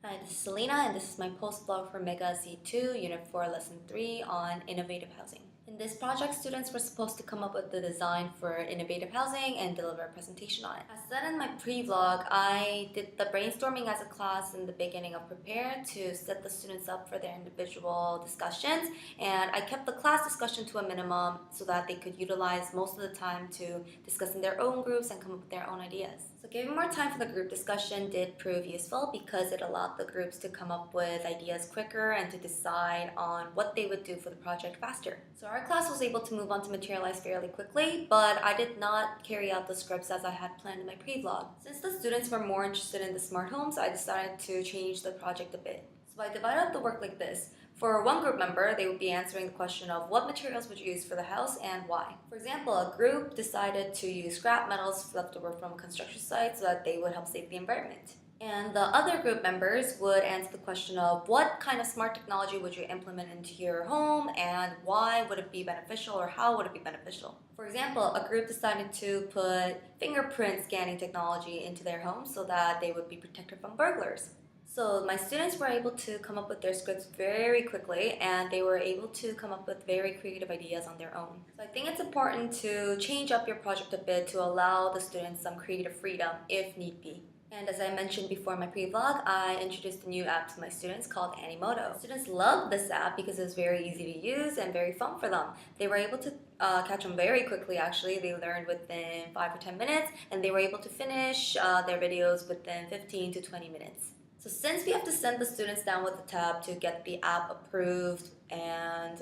Hi, this is Selina, and this is my post blog for Mega Z2, Unit 4, Lesson 3 on innovative housing. In this project, students were supposed to come up with the design for innovative housing and deliver a presentation on it. As said in my pre-vlog, I did the brainstorming as a class in the beginning of Prepare to set the students up for their individual discussions, and I kept the class discussion to a minimum so that they could utilize most of the time to discuss in their own groups and come up with their own ideas. So giving more time for the group discussion did prove useful because it allowed the groups to come up with ideas quicker and to decide on what they would do for the project faster. So our class was able to move on to Materialize fairly quickly, but I did not carry out the scripts as I had planned in my pre-vlog. Since the students were more interested in the smart homes, I decided to change the project a bit. So I divided up the work like this. For one group member, they would be answering the question of what materials would you use for the house and why. For example, a group decided to use scrap metals left over from a construction site so that they would help save the environment. And the other group members would answer the question of what kind of smart technology would you implement into your home and why would it be beneficial or how would it be beneficial. For example, a group decided to put fingerprint scanning technology into their home so that they would be protected from burglars. So my students were able to come up with their scripts very quickly, and they were able to come up with very creative ideas on their own. So I think it's important to change up your project a bit to allow the students some creative freedom if need be. And as I mentioned before in my pre-vlog, I introduced a new app to my students called Animoto. Students loved this app because it was very easy to use and very fun for them. They were able to catch on very quickly actually. They learned within 5 or 10 minutes, and they were able to finish their videos within 15 to 20 minutes. So since we have to send the students down with the tab to get the app approved and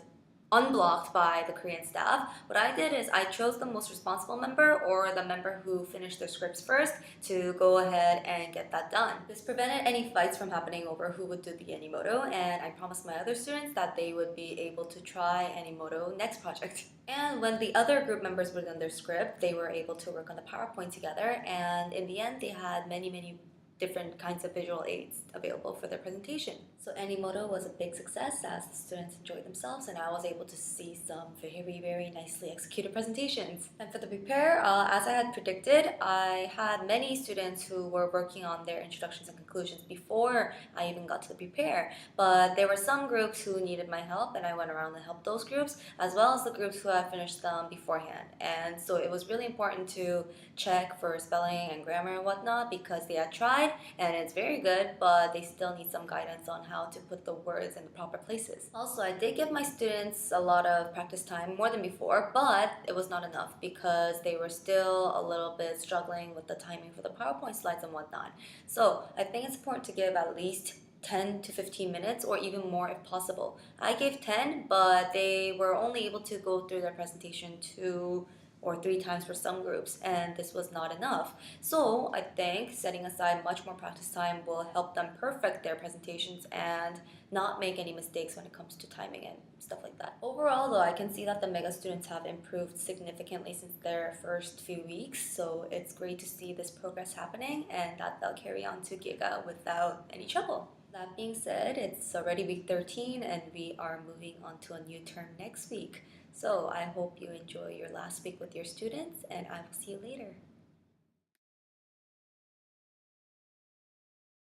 unblocked by the Korean staff, what I did is I chose the most responsible member or the member who finished their scripts first to go ahead and get that done. This prevented any fights from happening over who would do the Animoto, and I promised my other students that they would be able to try Animoto next project. And when the other group members were done their script, they were able to work on the PowerPoint together, and in the end they had many different kinds of visual aids available for their presentation. So Animoto was a big success as the students enjoyed themselves, and I was able to see some very nicely executed presentations. And for the Prepare, as I had predicted, I had many students who were working on their introductions and conclusions before I even got to the Prepare. But there were some groups who needed my help, and I went around and helped those groups, as well as the groups who had finished them beforehand. And so it was really important to check for spelling and grammar and whatnot because they had tried, and it's very good, but they still need some guidance on how to put the words in the proper places. Also, I did give my students a lot of practice time, more than before, but it was not enough because they were still a little bit struggling with the timing for the PowerPoint slides and whatnot. So I think it's important to give at least 10 to 15 minutes or even more if possible. I gave 10, but they were only able to go through their presentation 2 or 3 times for some groups, and this was not enough. So I think setting aside much more practice time will help them perfect their presentations and not make any mistakes when it comes to timing and stuff like that. Overall though, I can see that the Mega students have improved significantly since their first few weeks, so it's great to see this progress happening and that they'll carry on to Giga without any trouble. That being said, it's already week 13 and we are moving on to a new term next week. So I hope you enjoy your last week with your students, and I will see you later.